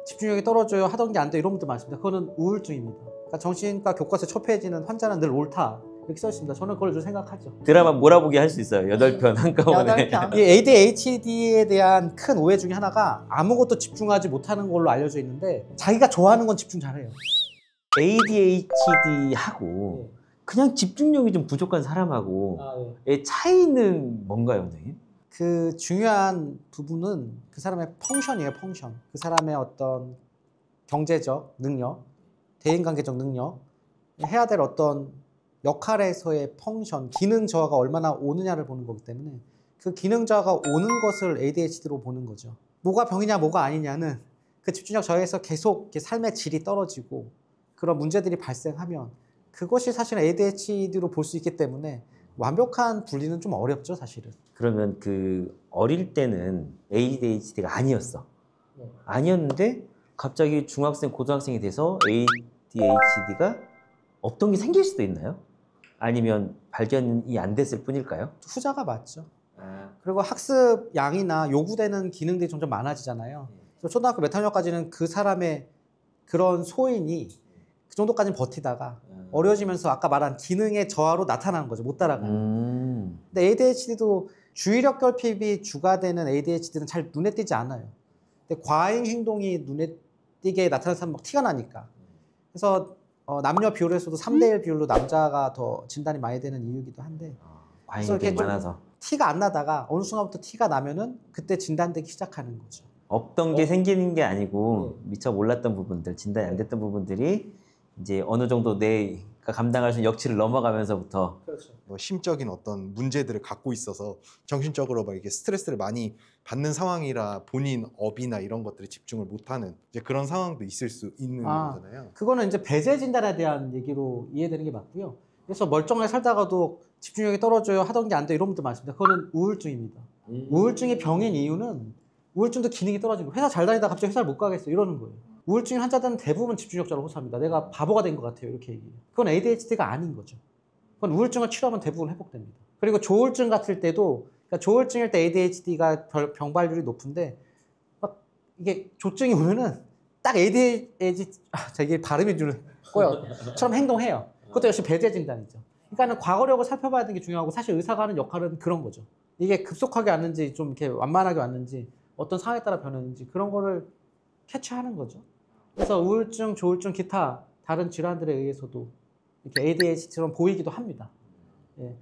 집중력이 떨어져요, 하던 게 안 돼, 이런 분들 많습니다. 그거는 우울증입니다. 그러니까 정신과 교과서에 초폐해지는 환자는 늘 옳다, 이렇게 써 있습니다. 저는 그걸 좀 생각하죠. 드라마 몰아보기 할 수 있어요. 8편 한꺼번에. 8편. 이 ADHD에 대한 큰 오해 중에 하나가 아무것도 집중하지 못하는 걸로 알려져 있는데, 자기가 좋아하는 건 집중 잘해요. ADHD하고 그냥 집중력이 좀 부족한 사람하고 의 차이는 뭔가요, 선생님? 그 중요한 부분은 그 사람의 펑션이에요, 펑션. 그 사람의 어떤 경제적 능력, 대인관계적 능력, 해야 될 어떤 역할에서의 펑션, 기능 저하가 얼마나 오느냐를 보는 거기 때문에, 그 기능 저하가 오는 것을 ADHD로 보는 거죠. 뭐가 병이냐 뭐가 아니냐는 그 집중력 저하에서 계속 삶의 질이 떨어지고 그런 문제들이 발생하면 그것이 사실은 ADHD로 볼 수 있기 때문에 완벽한 분리는 좀 어렵죠, 사실은. 그러면 그 어릴 때는 ADHD가 아니었어. 아니었는데 갑자기 중학생, 고등학생이 돼서 ADHD가 없던 게 생길 수도 있나요? 아니면 발견이 안 됐을 뿐일까요? 후자가 맞죠. 그리고 학습 양이나 요구되는 기능들이 점점 많아지잖아요. 그래서 초등학교 몇 학년까지는 그 사람의 그런 소인이 그 정도까지는 버티다가 어려지면서 아까 말한 기능의 저하로 나타나는 거죠. 못 따라가는. 근데 ADHD도 주의력 결핍이 주가 되는 ADHD는 잘 눈에 띄지 않아요. 근데 과잉 행동이 눈에 띄게 나타나는 사람은 막 티가 나니까. 그래서 남녀 비율에서도 3대1 비율로 남자가 더 진단이 많이 되는 이유이기도 한데, 과잉 행동이 많아서 티가 안 나다가 어느 순간부터 티가 나면은 그때 진단되기 시작하는 거죠. 없던 게 생기는 게 아니고 미처 몰랐던 부분들, 진단이 안 됐던 부분들이 이제 어느 정도 내가 감당할 수 있는 역치를 넘어가면서부터. 그렇죠. 뭐 심적인 어떤 문제들을 갖고 있어서 정신적으로 막 이렇게 스트레스를 많이 받는 상황이라 본인 업이나 이런 것들에 집중을 못하는 이제 그런 상황도 있을 수 있는 거잖아요. 그거는 이제 배제 진단에 대한 얘기로 이해되는 게 맞고요. 그래서 멀쩡하게 살다가도 집중력이 떨어져요, 하던 게 안 돼, 이런 분들 많습니다. 그거는 우울증입니다. 우울증이 병인 이유는 우울증도 기능이 떨어지고 회사 잘 다니다가 갑자기 회사를 못 가겠어, 이러는 거예요. 우울증 환자들은 대부분 집중력자로 호소합니다. 내가 바보가 된 것 같아요, 이렇게 얘기해요. 그건 ADHD가 아닌 거죠. 그건 우울증을 치료하면 대부분 회복됩니다. 그리고 조울증 같을 때도, 그러니까 조울증일 때 ADHD가 병발률이 높은데, 막 이게 조증이 오면은 딱 ADHD, 이게 발음이 좀 꼬여처럼 행동해요. 그것도 역시 배제 진단이죠. 그러니까는 과거력을 살펴봐야 되는 게 중요하고, 사실 의사가 하는 역할은 그런 거죠. 이게 급속하게 왔는지 좀 이렇게 완만하게 왔는지 어떤 상황에 따라 변했는지 그런 거를 캐치하는 거죠. 그래서 우울증, 조울증, 기타 다른 질환들에 의해서도 이렇게 ADHD처럼 보이기도 합니다.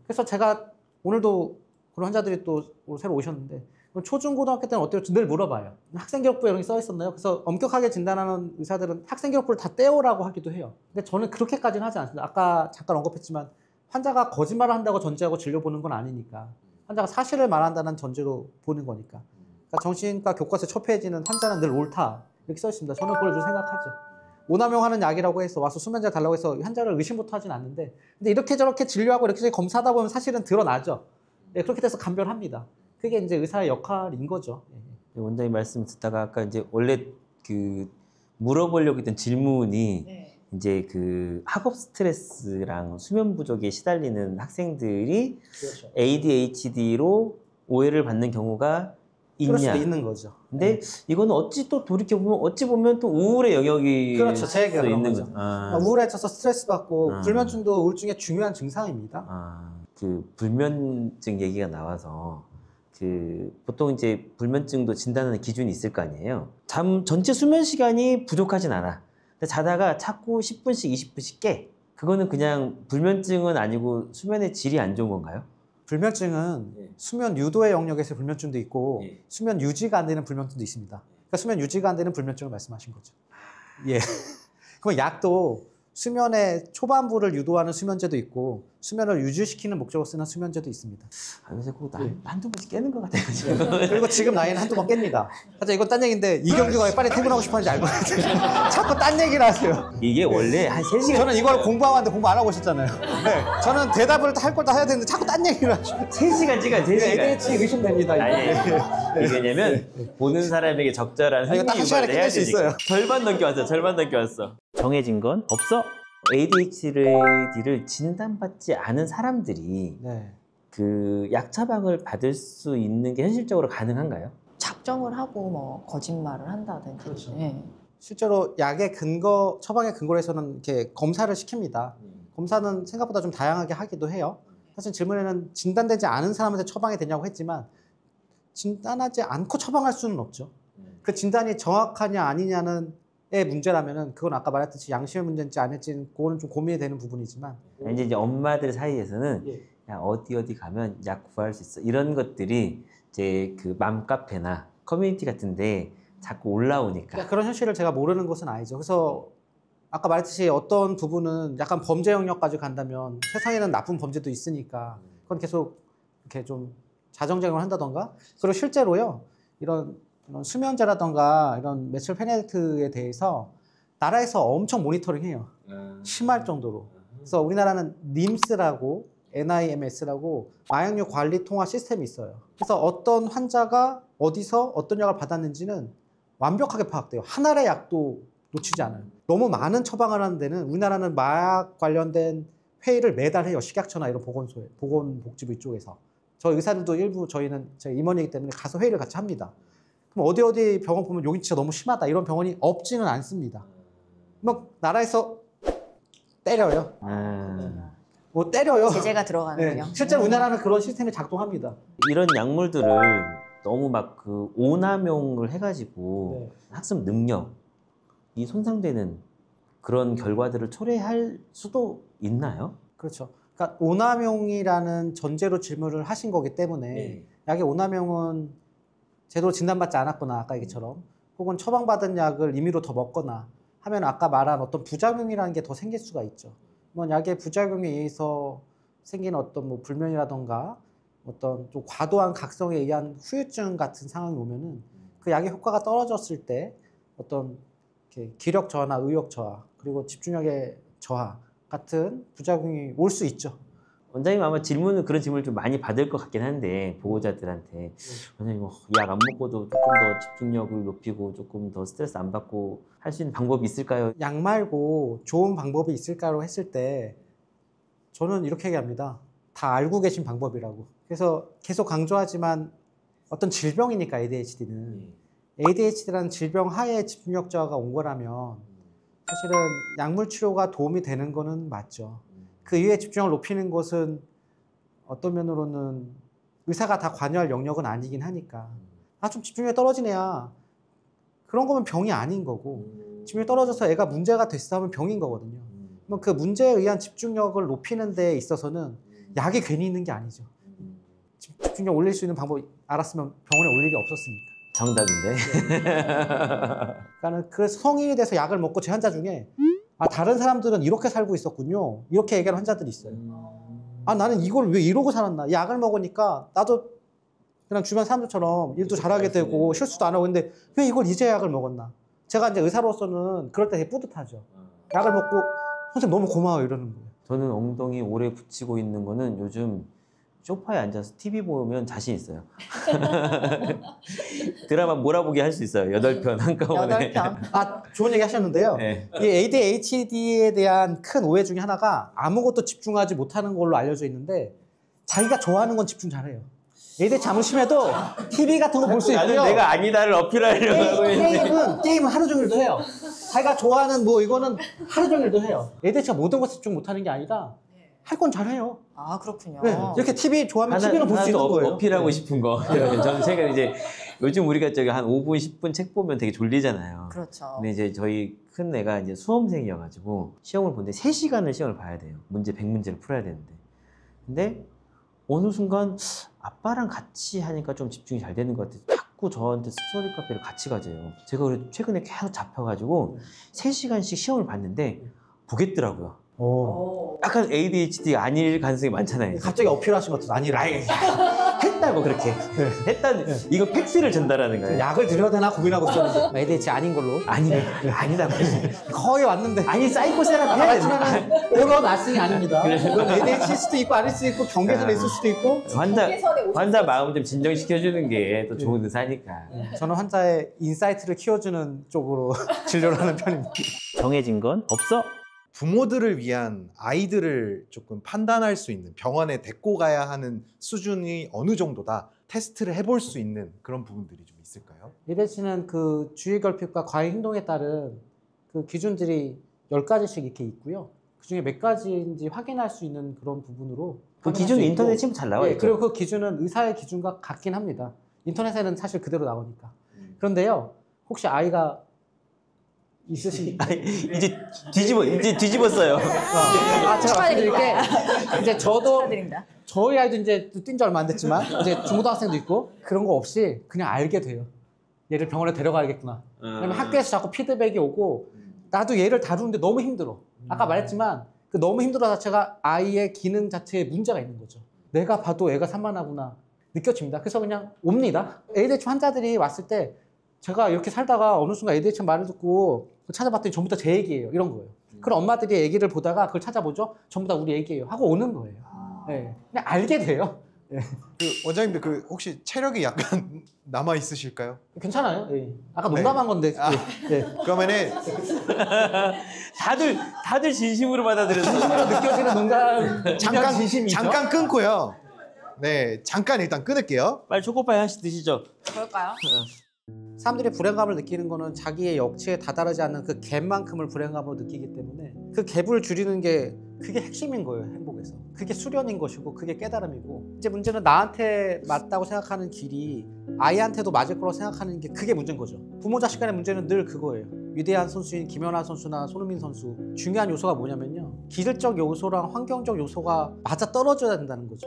그래서 제가 오늘도 그런 환자들이 또 새로 오셨는데, 초중고등학교 때는 어때요? 늘 물어봐요. 학생기록부에 이런 게 써 있었나요? 그래서 엄격하게 진단하는 의사들은 학생기록부를 다 떼오라고 하기도 해요. 근데 저는 그렇게까지는 하지 않습니다. 아까 잠깐 언급했지만 환자가 거짓말을 한다고 전제하고 진료 보는 건 아니니까, 환자가 사실을 말한다는 전제로 보는 거니까. 그러니까 정신과 교과서에 초폐해지는 환자는 늘 옳다, 이렇게 써 있습니다. 저는 그걸 좀 생각하죠. 오남용하는 약이라고 해서 와서 수면제 달라고 해서 환자를 의심부터 하진 않는데, 근데 이렇게 저렇게 진료하고 이렇게 검사하다 보면 사실은 드러나죠. 그렇게 돼서 감별합니다. 그게 이제 의사의 역할인 거죠. 원장님 말씀 듣다가 아까 이제 원래 그 물어보려고 했던 질문이 이제 그 학업 스트레스랑 수면 부족에 시달리는 학생들이 그렇죠. ADHD로 오해를 받는 경우가 그럴 수도 있냐. 있는 거죠. 근데 이거는 어찌 또 돌이켜보면 어찌 보면 또 우울의 영역이 그렇죠. 제 얘기가 그런 거죠. 우울에 져서 스트레스 받고 불면증도 우울증의 중요한 증상입니다. 그 불면증 얘기가 나와서 그 보통 이제 불면증도 진단하는 기준이 있을 거 아니에요. 전체 수면 시간이 부족하진 않아. 근데 자다가 자꾸 10분씩 20분씩 깨. 그거는 그냥 불면증은 아니고 수면의 질이 안 좋은 건가요? 불면증은 수면 유도의 영역에서 불면증도 있고 수면 유지가 안 되는 불면증도 있습니다. 그러니까 수면 유지가 안 되는 불면증을 말씀하신 거죠. 그럼 약도 수면의 초반부를 유도하는 수면제도 있고 수면을 유지시키는 목적으로 쓰는 수면제도 있습니다. 요새 꼭 한두 번씩 깨는 것 같아요. 그리고 지금 나이는 한두 번 깹니다. 하여튼 이건 딴 얘기인데, 이경규가 왜 빨리 퇴근하고 싶어하는지 알고 있어요. 자꾸 딴 얘기를 하세요. 이게 원래 한 3시간. 저는 이걸 공부하고 왔는데 공부 안 하고 오셨잖아요. 저는 대답을 할 걸 다 해야 되는데 자꾸 딴 얘기를 하시고. 3시간 찍어요, 3시간. ADHD 의심됩니다. 이게 왜냐면 보는 사람에게 적절한 흥미 딱 한 시간에 유발을 해야 끝낼 수 되니까. 있어요. 절반 넘겨왔어, 절반 넘겨왔어. 정해진 건 없어. ADHD를 진단받지 않은 사람들이 그 약 처방을 받을 수 있는 게 현실적으로 가능한가요? 작정을 하고 뭐 거짓말을 한다든지. 그렇죠. 실제로 약의 근거, 처방의 근거로 해서는 이렇게 검사를 시킵니다. 검사는 생각보다 좀 다양하게 하기도 해요. 사실 질문에는 진단되지 않은 사람한테 처방이 되냐고 했지만 진단하지 않고 처방할 수는 없죠. 그 진단이 정확하냐 아니냐는 의 문제라면은 그건 아까 말했듯이 양심의 문제인지 아닐지 그거는 좀 고민이 되는 부분이지만 이제 엄마들 사이에서는 예. 야, 어디 가면 약 구할 수 있어 이런 것들이 이제 그 맘카페나 커뮤니티 같은데 자꾸 올라오니까 그러니까 그런 현실을 제가 모르는 것은 아니죠. 그래서 아까 말했듯이 어떤 부분은 약간 범죄 영역까지 간다면 세상에는 나쁜 범죄도 있으니까 그건 계속 이렇게 좀 자정작용을 한다던가 그리고 실제로요 이런 수면제라던가 이런 매출 페널티에 대해서 나라에서 엄청 모니터링해요. 심할 정도로. 그래서 우리나라는 NIMS라고 NIMS라고 마약류 관리 통화 시스템이 있어요. 그래서 어떤 환자가 어디서 어떤 약을 받았는지는 완벽하게 파악돼요. 한 알의 약도 놓치지 않아요. 너무 많은 처방을 하는 데는 우리나라는 마약 관련된 회의를 매달 해요. 식약처나 이런 보건소에, 보건복지부 이쪽에서. 저희 의사들도 일부 저희는 제 임원이기 때문에 가서 회의를 같이 합니다. 그럼 어디 병원 보면 여기 진짜 너무 심하다 이런 병원이 없지는 않습니다. 뭐 나라에서 때려요. 뭐 때려요. 제재가 들어가는군요. 네, 실제로 우리나라는 그런 시스템이 작동합니다. 이런 약물들을 너무 막 그 오남용을 해가지고 학습 능력이 손상되는 그런 결과들을 초래할 수도 있나요? 그렇죠. 그러니까 오남용이라는 전제로 질문을 하신 거기 때문에 약의 오남용은 제대로 진단받지 않았거나 아까 얘기처럼 혹은 처방받은 약을 임의로 더 먹거나 하면 아까 말한 어떤 부작용이라는 게 더 생길 수가 있죠. 뭐 약의 부작용에 의해서 생긴 어떤 뭐 불면이라던가 어떤 좀 과도한 각성에 의한 후유증 같은 상황이 오면은 그 약의 효과가 떨어졌을 때 어떤 이렇게 기력 저하나 의욕 저하 그리고 집중력의 저하 같은 부작용이 올 수 있죠. 원장님 아마 그런 질문을 좀 많이 받을 것 같긴 한데 보호자들한테 원장님 약 안 먹고도 조금 더 집중력을 높이고 조금 더 스트레스 안 받고 할 수 있는 방법이 있을까요? 약 말고 좋은 방법이 있을까로 했을 때 저는 이렇게 얘기합니다. 다 알고 계신 방법이라고. 그래서 계속 강조하지만 어떤 질병이니까 ADHD는 ADHD라는 질병 하에 집중력 저하가 온 거라면 사실은 약물 치료가 도움이 되는 거는 맞죠. 그 이후에 집중력을 높이는 것은 어떤 면으로는 의사가 다 관여할 영역은 아니긴 하니까 좀 집중력이 떨어진 애야 그런 거면 병이 아닌 거고 집중력이 떨어져서 애가 문제가 됐어 하면 병인 거거든요. 그럼 그 문제에 의한 집중력을 높이는 데 있어서는 약이 괜히 있는 게 아니죠. 집중력 올릴 수 있는 방법 알았으면 병원에 올 일이 없었으니까. 정답인데. 그러니까 그래서 성인이 돼서 약을 먹고 제 환자 중에 다른 사람들은 이렇게 살고 있었군요. 이렇게 얘기하는 환자들이 있어요. 나는 이걸 왜 이러고 살았나. 약을 먹으니까 나도 그냥 주변 사람들처럼 일도 잘하게 되고 실수도 안 하고 근데 왜 이걸 이제 약을 먹었나. 제가 이제 의사로서는 그럴 때 되게 뿌듯하죠. 약을 먹고 선생님 너무 고마워요 이러는 거예요. 저는 엉덩이 오래 붙이고 있는 거는 요즘 소파에 앉아서 TV 보면 자신 있어요. 드라마 몰아보기 할 수 있어요. 8편 한꺼번에. 8편. 좋은 얘기 하셨는데요. 네. 이 ADHD에 대한 큰 오해 중에 하나가 아무것도 집중하지 못하는 걸로 알려져 있는데 자기가 좋아하는 건 집중 잘해요. ADHD 아무리 심해도 TV 같은 거 볼 수 있고요. 나는 내가 아니다를 어필하려고 하고 있는데. 게임은 하루 종일도 해요. 자기가 좋아하는 뭐 이거는 하루 종일도 해요. ADHD가 모든 것 집중 못하는 게 아니라 할 건 잘해요. 그렇군요. 네. 이렇게 TV 좋아하면 TV는 볼 수 있는 거예요. 어필하고 싶은 거. 저는 최근에 이제 요즘 우리가 저기 한 5분, 10분 책 보면 되게 졸리잖아요. 그렇죠. 근데 이제 저희 큰 애가 이제 수험생이어가지고 시험을 보는데 3시간을 시험을 봐야 돼요. 문제 100문제를 풀어야 되는데. 근데 어느 순간 아빠랑 같이 하니까 좀 집중이 잘 되는 것 같아요. 자꾸 저한테 스터디 카페를 같이 가져요. 제가 그래도 최근에 계속 잡혀가지고 3시간씩 시험을 봤는데 보겠더라고요. 약간 ADHD 아닐 가능성이 많잖아요. 갑자기 어필하신 것도 아니라 했다고 그렇게 했다는 이거 팩트를 전달하는 거예요. 약을 드려야 되나 고민하고 있었는데 ADHD 아닌 걸로 아니다. 거의 왔는데 아니 사이코세라피 해야 된다. 하지만 오너 나싱이 아닙니다. 이건 ADHD일 수도 있고 아닐 수도 있고 경계선에 있을 수도 있고 환자 마음 좀 진정시켜주는 게 또 좋은 의사니까. 저는 환자의 인사이트를 키워주는 쪽으로 진료를 하는 편입니다. 정해진 건 없어. 부모들을 위한 아이들을 조금 판단할 수 있는 병원에 데리고 가야 하는 수준이 어느 정도다 테스트를 해볼 수 있는 그런 부분들이 좀 있습니다. 있을까요? ADHD는 그 주의 결핍과 과잉 행동에 따른 그 기준들이 10가지씩 이렇게 있고요. 그 중에 몇 가지인지 확인할 수 있는 그런 부분으로 그 확인할 기준 수 있고, 인터넷 치면 잘 나와 예, 있죠. 그리고 그 기준은 의사의 기준과 같긴 합니다. 인터넷에는 사실 그대로 나오니까. 그런데요, 혹시 아이가 있으신? 아니, 이제 뒤집었어요. 제가 말씀드릴게. 이제 저도 축하드립니다. 저희 아이도 이제 뛴 지 얼마 안 됐지만 이제 중고등학생도 있고 그런 거 없이 그냥 알게 돼요. 얘를 병원에 데려가야겠구나. 왜냐면 학교에서 자꾸 피드백이 오고 나도 얘를 다루는데 너무 힘들어. 아까 말했지만 그 너무 힘들어 자체가 아이의 기능 자체에 문제가 있는 거죠. 내가 봐도 애가 산만하구나 느껴집니다. 그래서 그냥 옵니다. ADHD 환자들이 왔을 때 제가 이렇게 살다가 어느 순간 ADHD 말을 듣고 찾아봤더니 전부 다 제 얘기예요. 이런 거예요. 그럼 엄마들이 얘기를 보다가 그걸 찾아보죠. 전부 다 우리 얘기예요. 하고 오는 거예요. 네. 그냥 알게 돼요. 네. 그 원장님들 그 혹시 체력이 약간 남아 있으실까요? 괜찮아요. 예. 아까 네. 농담한 건데. 아. 예. 예. 그러면은 다들 진심으로 받아들였어. 느껴지는 농담 진심이죠. 잠깐 끊고요. 네, 잠깐 일단 끊을게요. 빨리 초코파이 하나씩 드시죠. 그럴까요? 사람들이 불행감을 느끼는 거는 자기의 역치에 다다르지 않는 그 갭만큼을 불행감으로 느끼기 때문에 그 갭을 줄이는 게 그게 핵심인 거예요. 행복에서. 그게 수련인 것이고 그게 깨달음이고 이제 문제는 나한테 맞다고 생각하는 길이 아이한테도 맞을 거라고 생각하는 게 그게 문제인 거죠. 부모 자식 간의 문제는 늘 그거예요. 위대한 선수인 김연아 선수나 손흥민 선수 중요한 요소가 뭐냐면요. 기술적 요소랑 환경적 요소가 맞아 떨어져야 된다는 거죠.